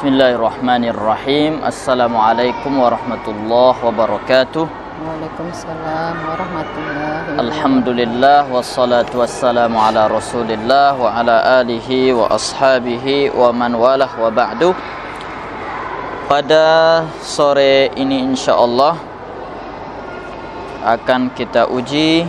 Bismillahirrahmanirrahim. Assalamualaikum warahmatullahi wabarakatuh. Waalaikumsalam warahmatullahi wabarakatuh. Alhamdulillah wassalatu wassalamu ala Rasulillah wa ala alihi wa ashabihi wa man walah wa ba'du. Pada sore ini insyaallah akan kita uji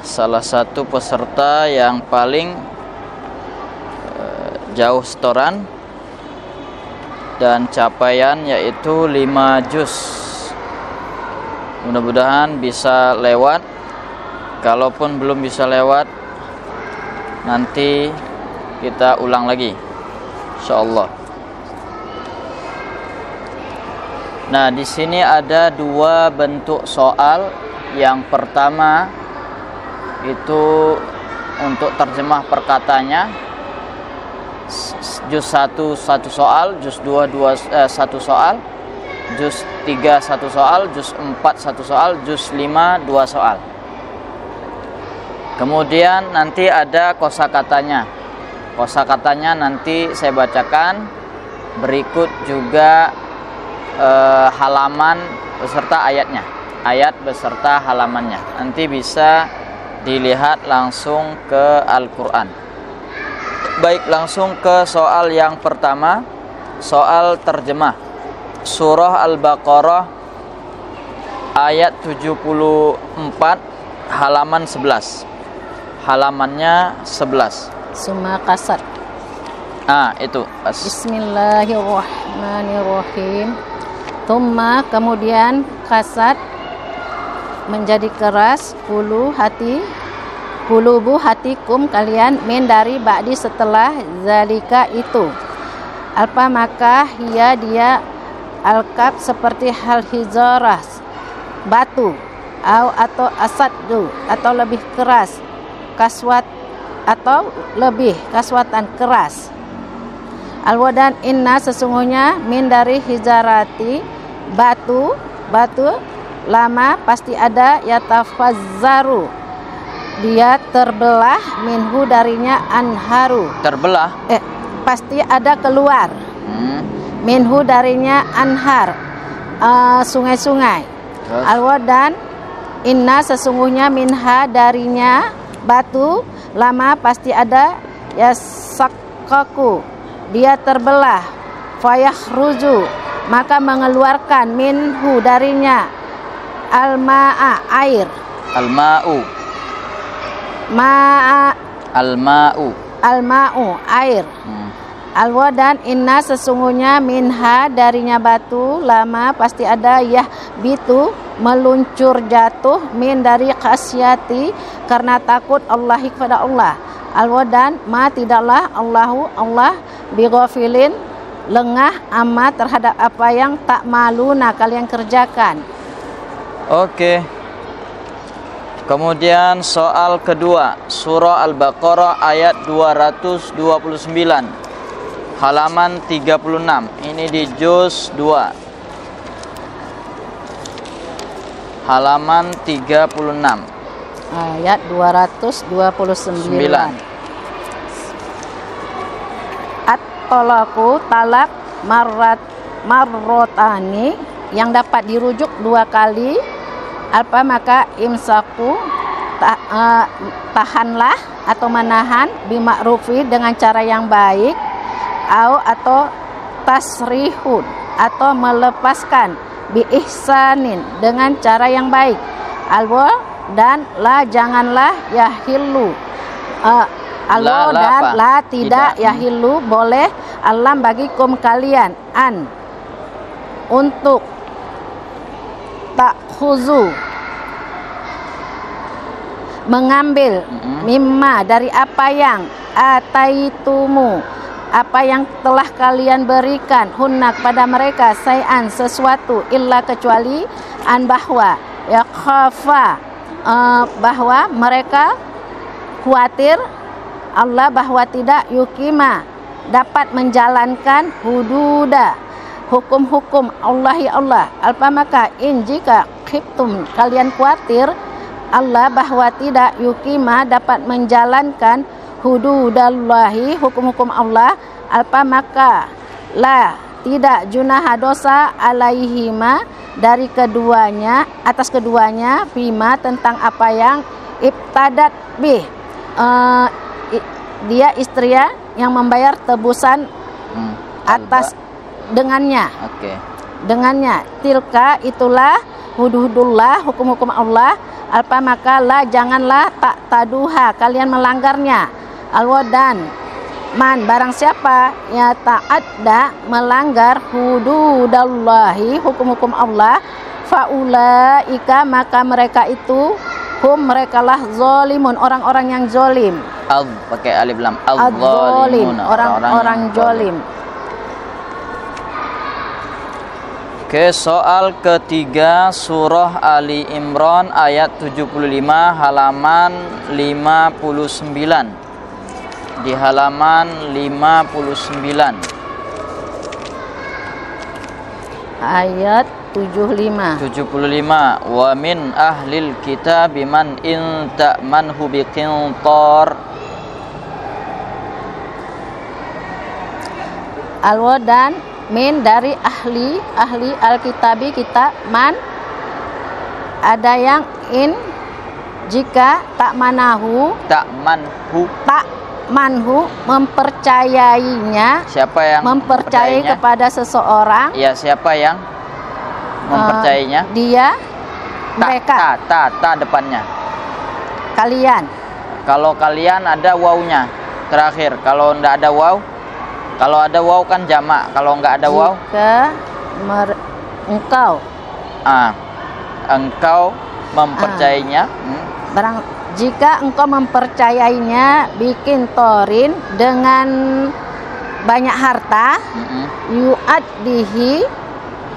salah satu peserta yang paling jauh setoran dan capaian, yaitu 5 juz. Mudah-mudahan bisa lewat. Kalaupun belum bisa lewat, nanti kita ulang lagi insyaallah. Nah, di sini ada 2 bentuk soal. Yang pertama itu untuk terjemah perkatanya. Juz 1 1 soal, juz 2 1 soal, juz 3 1 soal, juz 4 1 soal, juz 5 2 soal. Kemudian nanti ada kosakatanya. Kosakatanya nanti saya bacakan, berikut juga halaman beserta ayatnya. Ayat beserta halamannya. Nanti bisa dilihat langsung ke Al-Qur'an. Baik, langsung ke soal yang pertama. Soal terjemah Surah Al-Baqarah ayat 74 halaman 11. Halamannya 11. Summa kasar. Itu pas. Bismillahirrahmanirrahim. Thumma, kemudian, kasat, menjadi keras, kulubu hatikum, kalian, min, dari, ba'di, setelah, zalika, itu, alpa, maka, hiya, dia, alkab, seperti hal hizarah, batu, atau asaddu, atau lebih keras, kaswat, atau lebih kaswatan, keras. Alwadan, inna, sesungguhnya, min, dari, hijarati, batu, lama, pasti ada, yatafazzaru, dia terbelah, minhu, darinya, anharu, terbelah, pasti ada keluar, minhu, darinya, anhar, sungai-sungai. Alwadan, inna, sesungguhnya, minha, darinya, batu, lama, pasti ada, yasakkaku, dia terbelah, fayahruju, maka mengeluarkan, minhu, darinya, alma'a, air, alma'u, alma'u, air. Alwadan, inna, sesungguhnya, minha, darinya batu, lama, pasti ada, yahbitu, meluncur, jatuh, min, dari, khasyati, karena takut, Allahi, kepada Allah. Alwadan, ma, tidaklah, Allah bighafilin, lengah, amma, terhadap apa yang tak maluna, kalian kerjakan. Oke. Kemudian soal kedua, Surah Al-Baqarah ayat 229 halaman 36. Ini di juz 2 halaman 36, ayat 229. At-talaqu, talak, marrotani, yang dapat dirujuk 2 kali. Alpa, maka, imsaku, tahanlah atau menahan, bima'rufi, dengan cara yang baik, atau tasrihun, atau melepaskan, biihsanin, dengan cara yang baik. Alwa, dan la, janganlah, yahillu, alwa, dan la, tidak, yahillu, boleh, alam, bagikum, kalian, an, untuk, takhuzu, mengambil, mimma, dari apa yang, ataitumu, apa yang telah kalian berikan, hunna, kepada mereka, say'an, sesuatu, illa, kecuali, an, bahwa, ya, khafa, bahwa mereka khawatir, Allah, bahwa tidak, yukima, dapat menjalankan, hududa, hukum-hukum Allah, ya Allah. Alpa, maka, in, jika, khiftum, kalian khawatir, Allah, bahwa tidak, yukima, dapat menjalankan, hududallahi, hukum-hukum Allah, alpa maka la tidak junaha dosa alaihima dari keduanya, atas keduanya, bima tentang apa yang ibtadat bih dia istria yang membayar tebusan atas dengannya. Dengannya tilka itulah hududullah, hukum-hukum Allah, alpa maka la janganlah tak taduha kalian melanggarnya. Alwadan man barang siapa ya ta'adda melanggar hududallahi, hukum-hukum Allah, faulaika maka mereka itu merekalah zolimun, orang-orang yang zolim. Pakai alif lam, al-zolimun, orang-orang zolim. Oke, soal ketiga surah Ali Imran ayat 75 halaman 59. Di halaman 59 ayat 75 wa min ahlil kitab man in ta'manhu biqintar. Alwadan min dari ahli alkitabi kita, man ada yang in jika tak manhu mempercayainya. Siapa yang mempercayai kepada seseorang? Ya, siapa yang mempercayainya? Dia, mereka. Ta depannya. Kalian. Kalau kalian ada wawnya terakhir. Kalau enggak ada waw, kalau ada waw kan jamak. Kalau enggak ada waw, engkau. Engkau mempercayainya. Jika engkau mempercayainya bikin torin dengan banyak harta, yu'addihi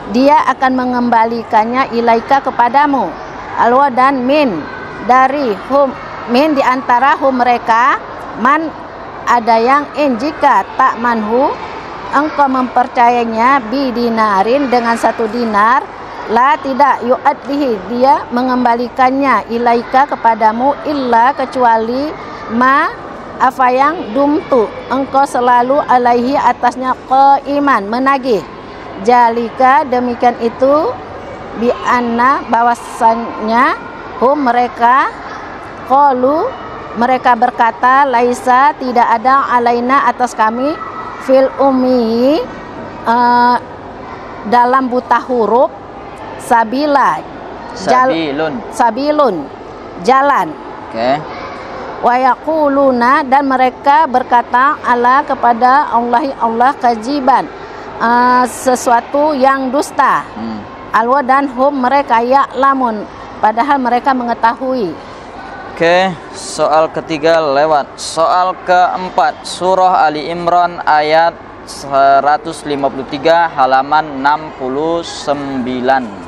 dia akan mengembalikannya ilaika kepadamu. Alwadan min dari hum min diantara hum mereka, man ada yang in jika tak manhu engkau mempercayainya bidinarin dengan 1 dinar, la tidak yu'addihi dia mengembalikannya ilaika kepadamu illa kecuali ma apa yang dumtu engkau selalu alaihi atasnya qaiman menagih. Jalika demikian itu bi anna bahwasannya hum mereka qalu mereka berkata laisa tidak ada alaina atas kami fil ummi dalam buta huruf sabilun jalan. Wa yaquluna dan mereka berkata ala kepada Allah kajiban sesuatu yang dusta. Alwa dan hum mereka ya'lamun padahal mereka mengetahui. Oke, soal ketiga lewat. Soal keempat surah Ali Imran ayat 153 halaman 69.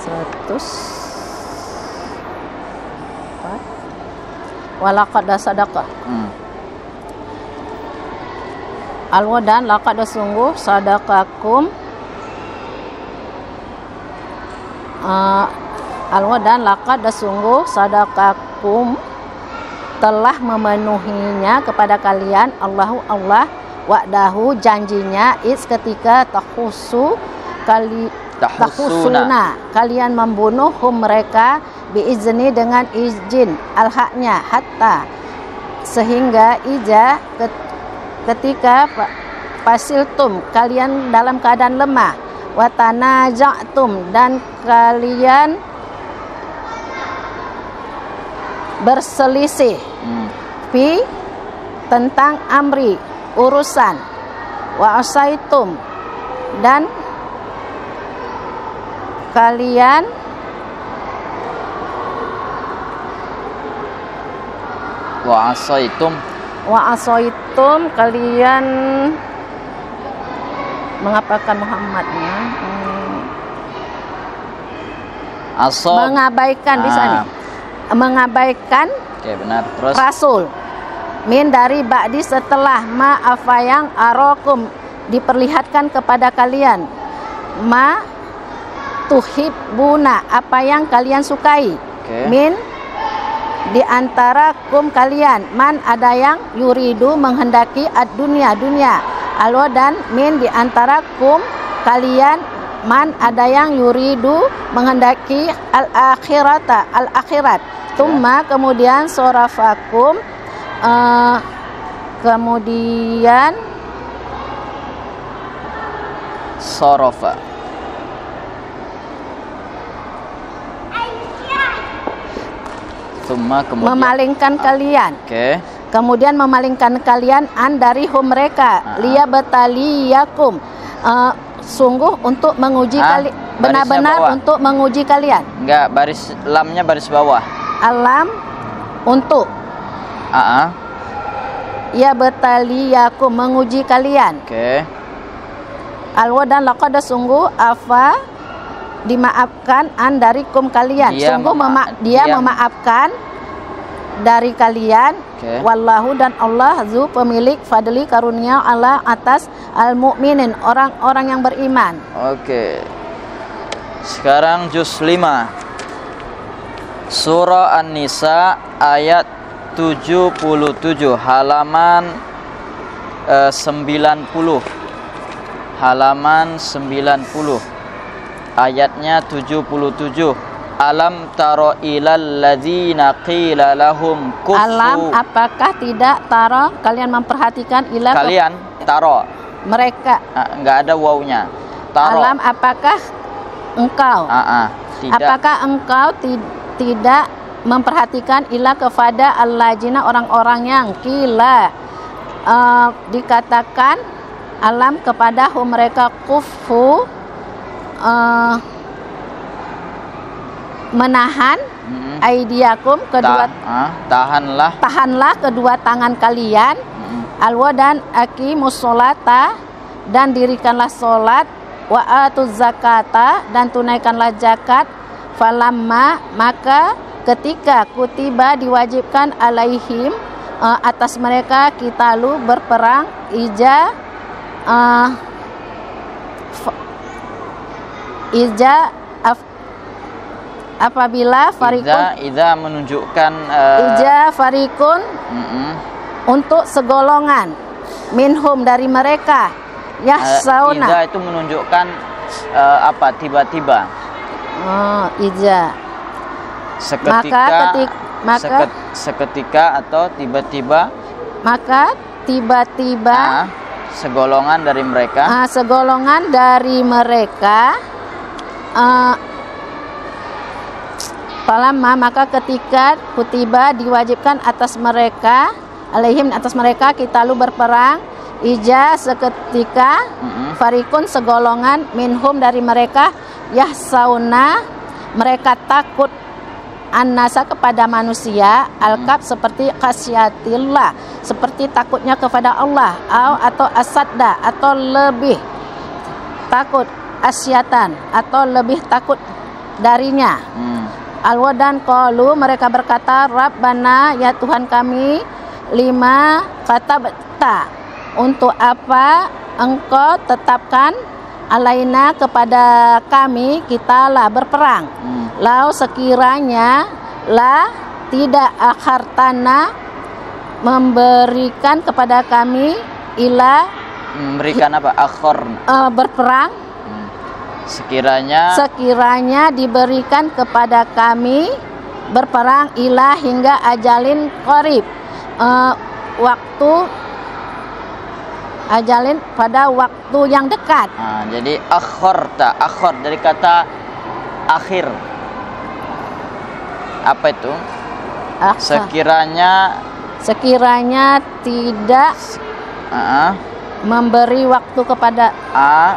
104 walaqad sadaqah. Alwadan laqad sungguh sadaqakum alwadan laqad sungguh sadaqakum telah memenuhinya kepada kalian Allah wa'dahu janjinya is ketika tahusuna kalian membunuh mereka biizni dengan izin al-haknya hatta sehingga ketika pasiltum kalian dalam keadaan lemah watanaja'tum dan kalian berselisih tentang amri urusan wa asaitum dan kalian wa asaitum kalian mengapakan Muhammadnya mengabaikan di sana mengabaikan benar. Terus Rasul min dari ba'di setelah ma apa yang arokum diperlihatkan kepada kalian ma tuhibbuna apa yang kalian sukai min di antara kum kalian, man ada yang yuridu menghendaki ad-dunya dunia, alwa dan min di antara kum kalian, man ada yang yuridu menghendaki al-akhirata al-akhirat. Tumma kemudian sorafakum kemudian sorofa. Tumma kemudian memalingkan kalian. Oke. Kemudian memalingkan kalian an dari hum mereka, liya bataliyakum, sungguh untuk menguji kalian, benar-benar untuk menguji kalian. Enggak, baris lamnya baris bawah. Alam untuk. Ya bataliyakum menguji kalian. Oke. Alwa dan laqad sungguh afa dimaafkan an dari kum kalian. Sungguh dia memaafkan dari kalian. Okay. Wallahu dan Allah zu pemilik fadli karunia Allah atas al-mu'minin orang-orang yang beriman. Oke. Sekarang juz 5. Surah An-Nisa ayat 77 halaman 90. Halaman 90. Ayatnya 77. Alam taro ilal ladzina qila lahum kuffu. Alam apakah tidak taro kalian memperhatikan ila kalian taro mereka enggak ada wawunya. Taro. Alam apakah engkau tidak. Apakah engkau tidak memperhatikan ila kepada alladzina orang-orang yang qila dikatakan alam kepada mereka kuffu menahan aidiakum kedua tahanlah kedua tangan kalian alwa dan aqimus sholata dan dirikanlah solat wa atuz zakata dan tunaikanlah zakat falamma maka ketika kutiba diwajibkan alaihim atas mereka qitalu berperang apabila farikun idza menunjukkan farikun untuk segolongan minhum dari mereka yahsauna idza itu menunjukkan tiba-tiba seketika atau tiba-tiba segolongan dari mereka falamma maka ketika kutiba diwajibkan atas mereka alaihim atas mereka qitalu berperang seketika farikun segolongan minhum dari mereka yahsauna mereka takut annasa kepada manusia alkab seperti khasyatillah seperti takutnya kepada Allah atau asadda atau lebih takut asyatan atau lebih takut darinya. Alwa dan qalu mereka berkata Rabbana ya Tuhan kami lima katabta untuk apa engkau tetapkan alaina kepada kami kita lah berperang lau sekiranya lah tidak akhartana memberikan kepada kami ila memberikan berperang sekiranya diberikan kepada kami berperang ila hingga ajalin qarib ajalin pada waktu yang dekat. Jadi akhor dari kata akhir. Apa itu? Sekiranya tidak memberi waktu kepada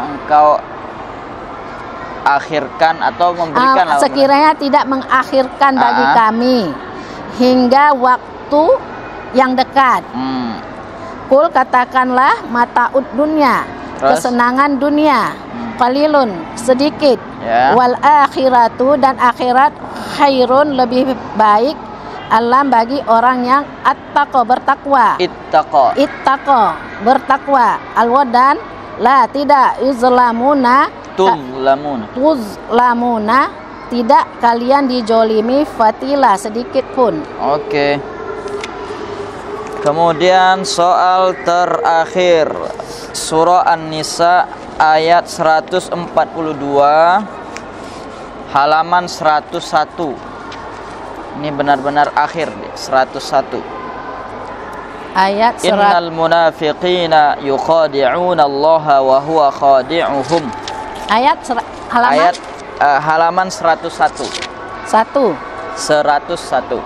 engkau akhirkan atau memberikan sekiranya tidak mengakhirkan bagi kami hingga waktu yang dekat. Kul katakanlah mataud dunya kesenangan dunia qalilun sedikit wal akhiratu dan akhirat khairun lebih baik alam bagi orang yang bertakwa bertakwa alwadan la tidak tuzlamuna tidak kalian dijolimi fatila sedikit pun. Oke. Kemudian soal terakhir, surah An-Nisa ayat 142 halaman 101. Ini benar-benar akhir 101. Ayat Innal munafiqina yukhadi'una Allah wa huwa khadi'uhum. halaman Halaman 101. 1 101.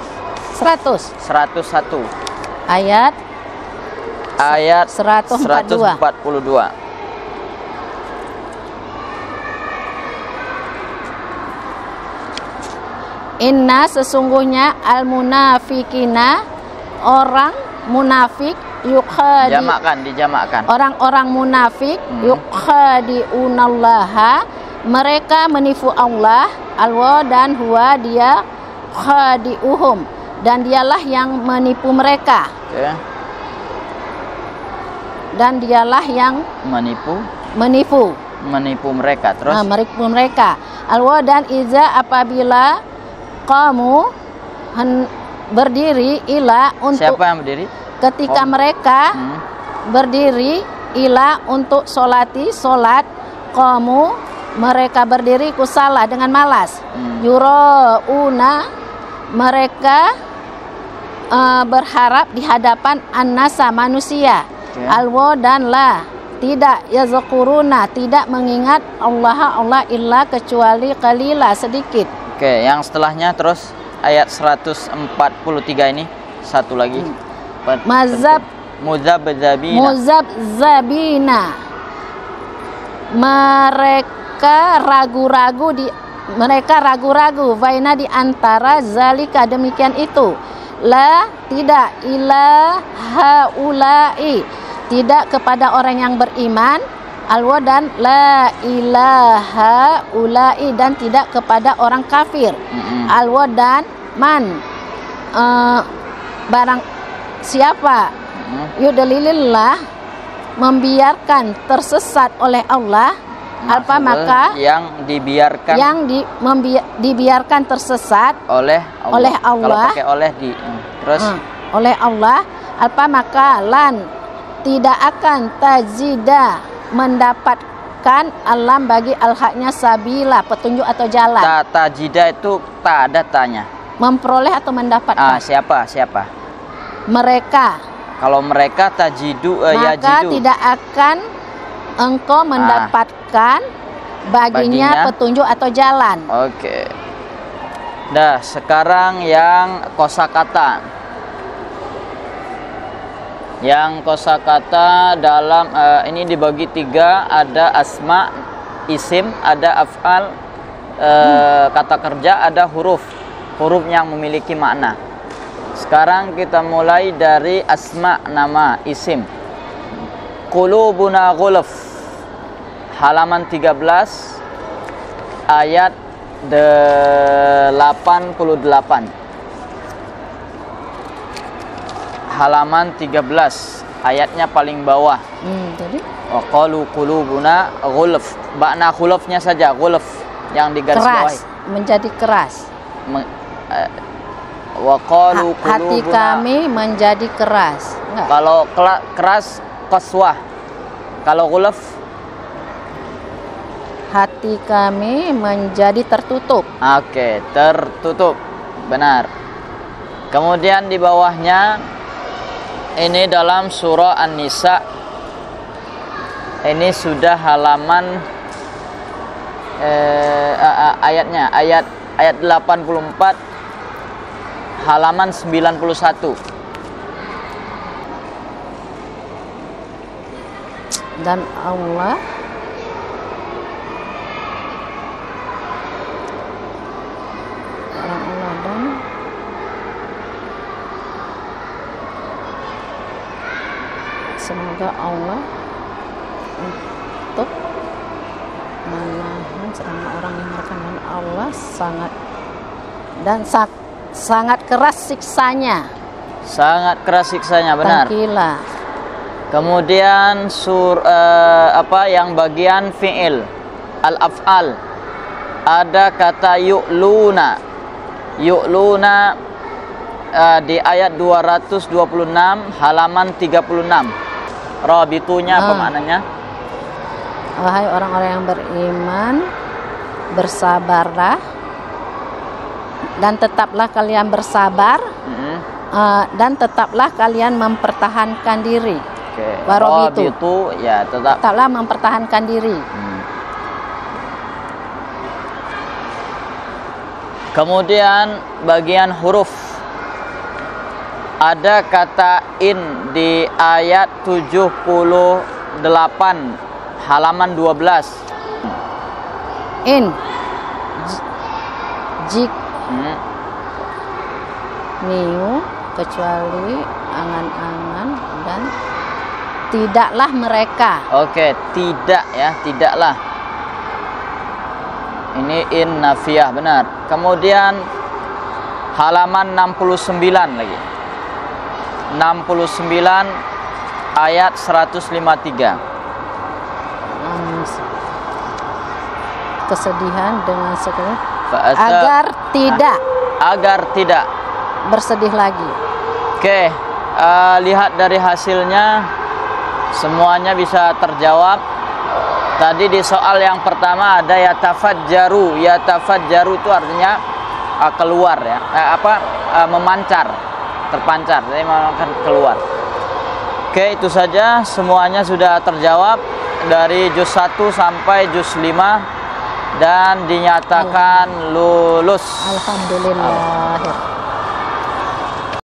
100 101. ayat Ayat 142. 142. Inna sesungguhnya al-munafikina orang munafik Dijamakkan. orang-orang munafik yukhadi'unallaha mereka menipu Allah alwa dan huwa dia khadi'uhum dan dialah yang menipu mereka. Okay. Dan dialah yang menipu mereka. Terus menipu mereka. Alwa dan iza apabila kamu berdiri ila untuk siapa yang berdiri? Ketika mereka berdiri ila untuk solat kamu mereka berdiri kusala dengan malas. Yurauna mereka berharap di hadapan annasa manusia. Okay. Alwa dan la tidak yazkuruna tidak mengingat Allah illa kecuali qalila sedikit. Oke, yang setelahnya terus ayat 143 ini satu lagi. Muzabzabina. Mereka ragu-ragu baina di antara zalika demikian itu. La tidak ila haulai tidak kepada orang yang beriman. Alwa dan la ilaha ulai dan tidak kepada orang kafir. Alwa dan man barang siapa yudalilillah membiarkan tersesat oleh Allah apa maka yang dibiarkan dibiarkan tersesat oleh Allah. Kalau pakai oleh terus oleh Allah apa maka lan tidak akan tajida mendapatkan alam bagi al-haknya sabila petunjuk atau jalan. Tajida itu tak ada tanya. Memperoleh atau mendapatkan. Siapa? Mereka. Kalau mereka tajidu maka yajidu. Tidak akan engkau mendapatkan baginya petunjuk atau jalan. Oke. Dah, sekarang yang kosakata. Yang kosakata dalam ini dibagi 3, ada asma, isim, ada af'al, kata kerja, ada huruf yang memiliki makna. Sekarang kita mulai dari asma, nama, isim. Qulubuna ghulf, halaman 13 ayat 88. Halaman 13 ayatnya paling bawah. Tadi wa qalu qulubuna ghulf. Makna ghulfnya saja, ghulf yang digaris bawahi. Menjadi keras. Wa qalu qulubuna hati kami menjadi keras. Enggak. Kalau keras qaswah. Kalau ghulf hati kami menjadi tertutup. Oke, tertutup. Benar. Kemudian di bawahnya ini dalam surah An-Nisa. Ini sudah halaman ayatnya ayat 84 halaman 91. Dan Allah dan semoga Allah untuk menahan selama orang yang merekam Allah sangat keras siksanya. Sangat keras siksanya, benar. Tangkila. Kemudian yang bagian fi'il al-af'al ada kata yu'luna. Yu'luna di ayat 226 halaman 36. Rabitunya apa maknanya? Wahai orang-orang yang beriman, bersabarlah dan tetaplah kalian bersabar, dan tetaplah kalian mempertahankan diri. Rabitu ya tetaplah mempertahankan diri. Kemudian bagian huruf, ada kata in di ayat 78 halaman 12. In jik niu, kecuali angan-angan, dan tidaklah mereka. Oke, tidak ya, tidaklah. Ini in nafiyah, benar. Kemudian halaman 69 lagi. 69 ayat 153. Kesedihan dengan segala agar tidak bersedih lagi. Oke, lihat dari hasilnya semuanya bisa terjawab. Tadi di soal yang pertama ada yatafajjaru. Yatafajjaru itu artinya keluar ya. Memancar, terpancar. Jadi akan keluar. Oke, itu saja, semuanya sudah terjawab dari juz 1 sampai juz 5 dan dinyatakan lulus. Alhamdulillah.